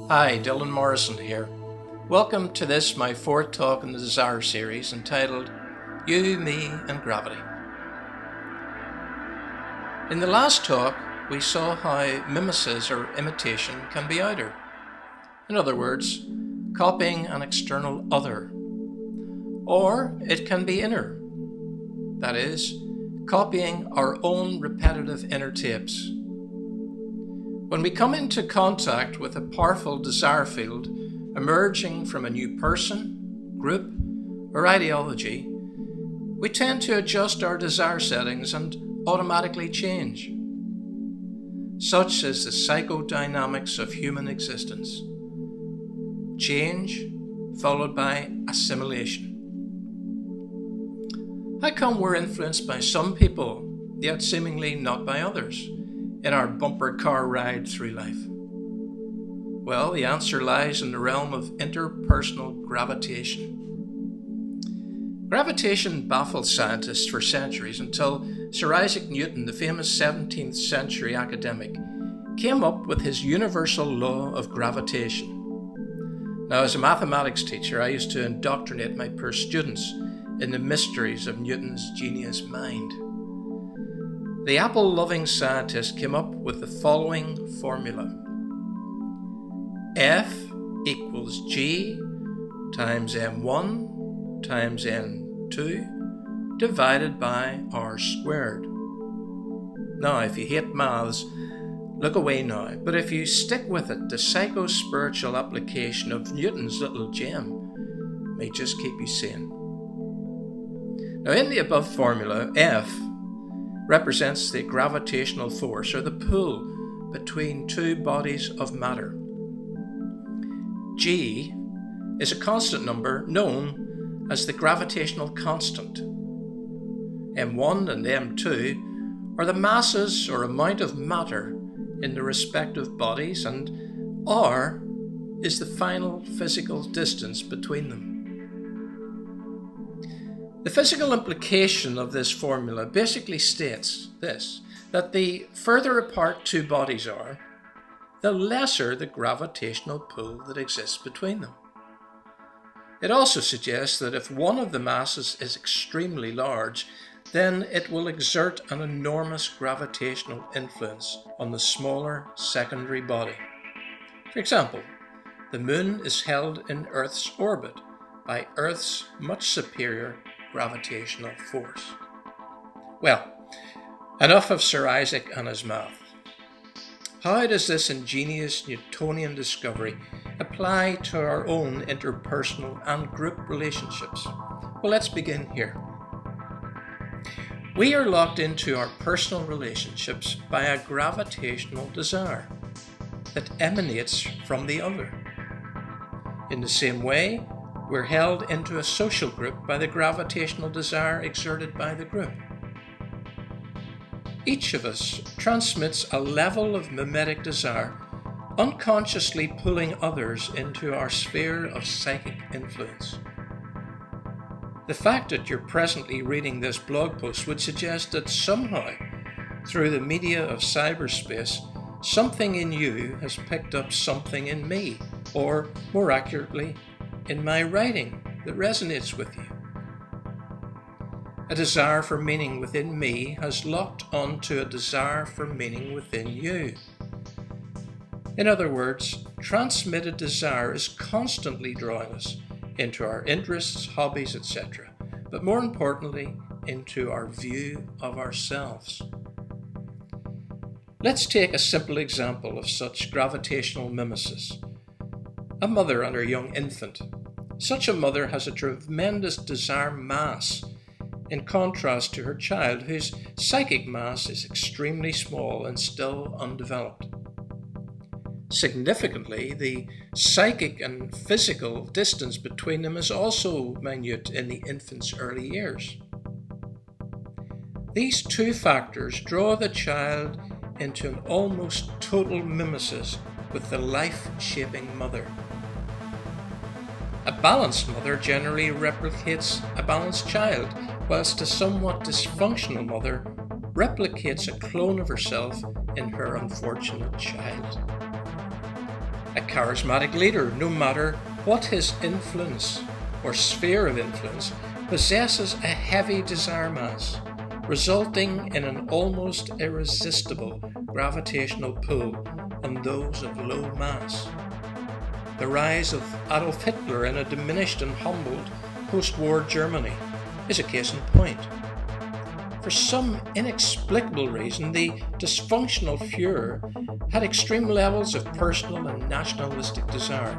Hi, Dylan Morrison here. Welcome to this, my fourth talk in the Desire series entitled You, Me and Gravity. In the last talk, we saw how mimesis or imitation can be outer. In other words, copying an external other. Or it can be inner. That is, copying our own repetitive inner tapes. When we come into contact with a powerful desire field emerging from a new person, group, or ideology, we tend to adjust our desire settings and automatically change. Such is the psychodynamics of human existence. Change followed by assimilation. How come we're influenced by some people, yet seemingly not by others, in our bumper car ride through life? Well, the answer lies in the realm of interpersonal gravitation. Gravitation baffled scientists for centuries until Sir Isaac Newton, the famous 17th century academic, came up with his universal law of gravitation. Now, as a mathematics teacher, I used to indoctrinate my poor students in the mysteries of Newton's genius mind. The apple-loving scientist came up with the following formula. F equals G times M1 times N2 divided by R squared. Now, if you hate maths, look away now. But if you stick with it, the psycho-spiritual application of Newton's little gem may just keep you sane. Now, in the above formula, F represents the gravitational force or the pull between two bodies of matter. G is a constant number known as the gravitational constant. M1 and M2 are the masses or amount of matter in the respective bodies, and R is the final physical distance between them. The physical implication of this formula basically states this, that the further apart two bodies are, the lesser the gravitational pull that exists between them. It also suggests that if one of the masses is extremely large, then it will exert an enormous gravitational influence on the smaller secondary body. For example, the Moon is held in Earth's orbit by Earth's much superior gravitational force. Well, enough of Sir Isaac and his math. How does this ingenious Newtonian discovery apply to our own interpersonal and group relationships? Well, let's begin here. We are locked into our personal relationships by a gravitational desire that emanates from the other. In the same way, we're held into a social group by the gravitational desire exerted by the group. Each of us transmits a level of mimetic desire, unconsciously pulling others into our sphere of psychic influence. The fact that you're presently reading this blog post would suggest that somehow, through the media of cyberspace, something in you has picked up something in me, or more accurately, in my writing that resonates with you. A desire for meaning within me has locked onto a desire for meaning within you. In other words, transmitted desire is constantly drawing us into our interests, hobbies, etc., but more importantly, into our view of ourselves. Let's take a simple example of such gravitational mimesis. A mother and her young infant. Such a mother has a tremendous desire mass, in contrast to her child, whose psychic mass is extremely small and still undeveloped. Significantly, the psychic and physical distance between them is also minute in the infant's early years. These two factors draw the child into an almost total mimesis with the life-shaping mother. A balanced mother generally replicates a balanced child, whilst a somewhat dysfunctional mother replicates a clone of herself in her unfortunate child. A charismatic leader, no matter what his influence or sphere of influence, possesses a heavy desire mass, resulting in an almost irresistible gravitational pull on those of low mass. The rise of Adolf Hitler in a diminished and humbled post-war Germany is a case in point. For some inexplicable reason, the dysfunctional Führer had extreme levels of personal and nationalistic desire.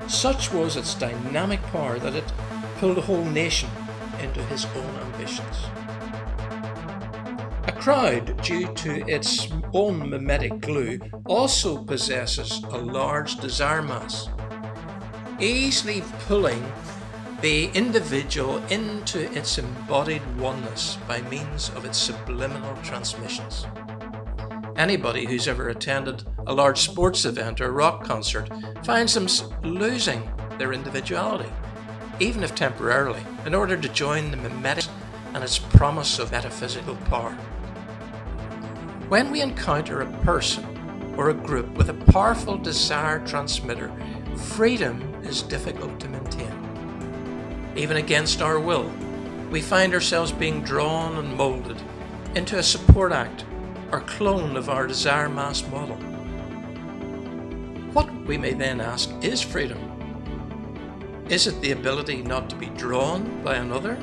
Such was its dynamic power that it pulled a whole nation into his own ambitions. A crowd, due to its own mimetic glue, also possesses a large desire mass, easily pulling the individual into its embodied oneness by means of its subliminal transmissions. Anybody who's ever attended a large sports event or rock concert finds them losing their individuality, even if temporarily, in order to join the mimetic and its promise of metaphysical power. When we encounter a person or a group with a powerful desire transmitter, freedom is difficult to maintain. Even against our will, we find ourselves being drawn and moulded into a support act or clone of our desire mass model. What, we may then ask, is freedom? Is it the ability not to be drawn by another,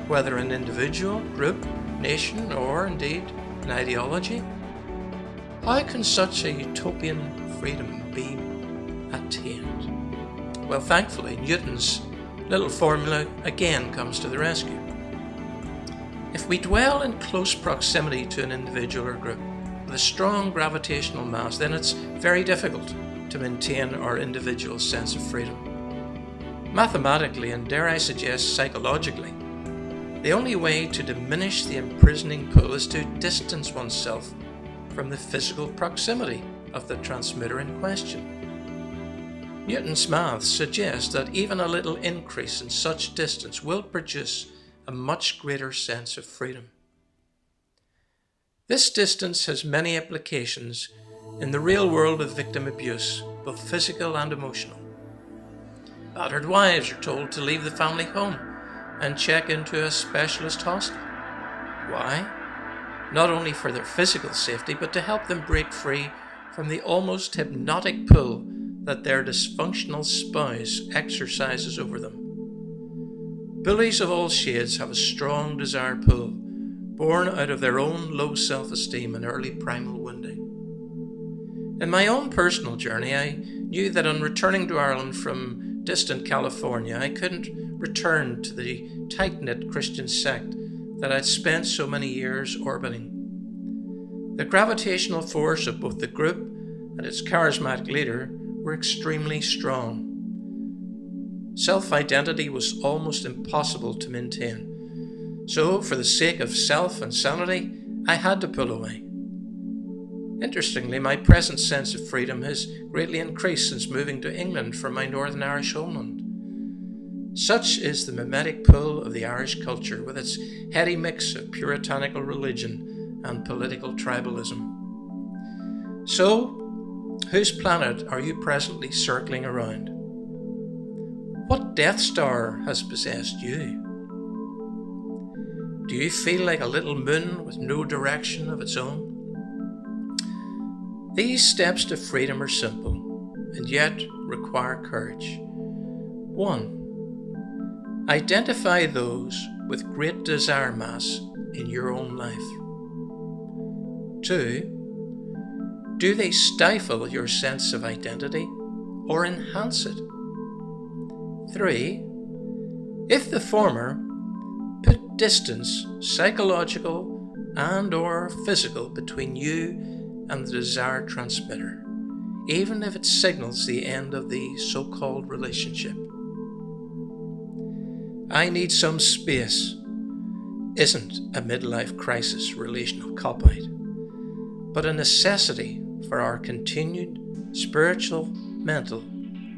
whether an individual, group, nation, or indeed an ideology? How can such a utopian freedom be attained? Well, thankfully, Newton's little formula again comes to the rescue. If we dwell in close proximity to an individual or group with a strong gravitational mass, then it's very difficult to maintain our individual sense of freedom. Mathematically, and dare I suggest psychologically, the only way to diminish the imprisoning pull is to distance oneself from the physical proximity of the transmitter in question. Newton's maths suggests that even a little increase in such distance will produce a much greater sense of freedom. This distance has many applications in the real world of victim abuse, both physical and emotional. Battered wives are told to leave the family home and check into a specialist hostel. Why? Not only for their physical safety, but to help them break free from the almost hypnotic pull that their dysfunctional spouse exercises over them. Bullies of all shades have a strong desire pull, born out of their own low self-esteem and early primal wounding. In my own personal journey, I knew that on returning to Ireland from distant California, I couldn't return to the tight-knit Christian sect that I'd spent so many years orbiting. The gravitational force of both the group and its charismatic leader were extremely strong. Self-identity was almost impossible to maintain. So, for the sake of self and sanity, I had to pull away. Interestingly, my present sense of freedom has greatly increased since moving to England from my Northern Irish homeland. Such is the mimetic pull of the Irish culture, with its heady mix of puritanical religion and political tribalism. So, whose planet are you presently circling around? What Death Star has possessed you? Do you feel like a little moon with no direction of its own? These steps to freedom are simple, and yet require courage. 1. Identify those with great desire mass in your own life. 2. Do they stifle your sense of identity or enhance it? 3. If the former, put distance, psychological and or physical, between you and the desired transmitter, even if it signals the end of the so-called relationship. I need some space isn't a midlife crisis relational cop-out, but a necessity for our continued spiritual, mental,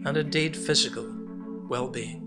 and indeed physical well-being.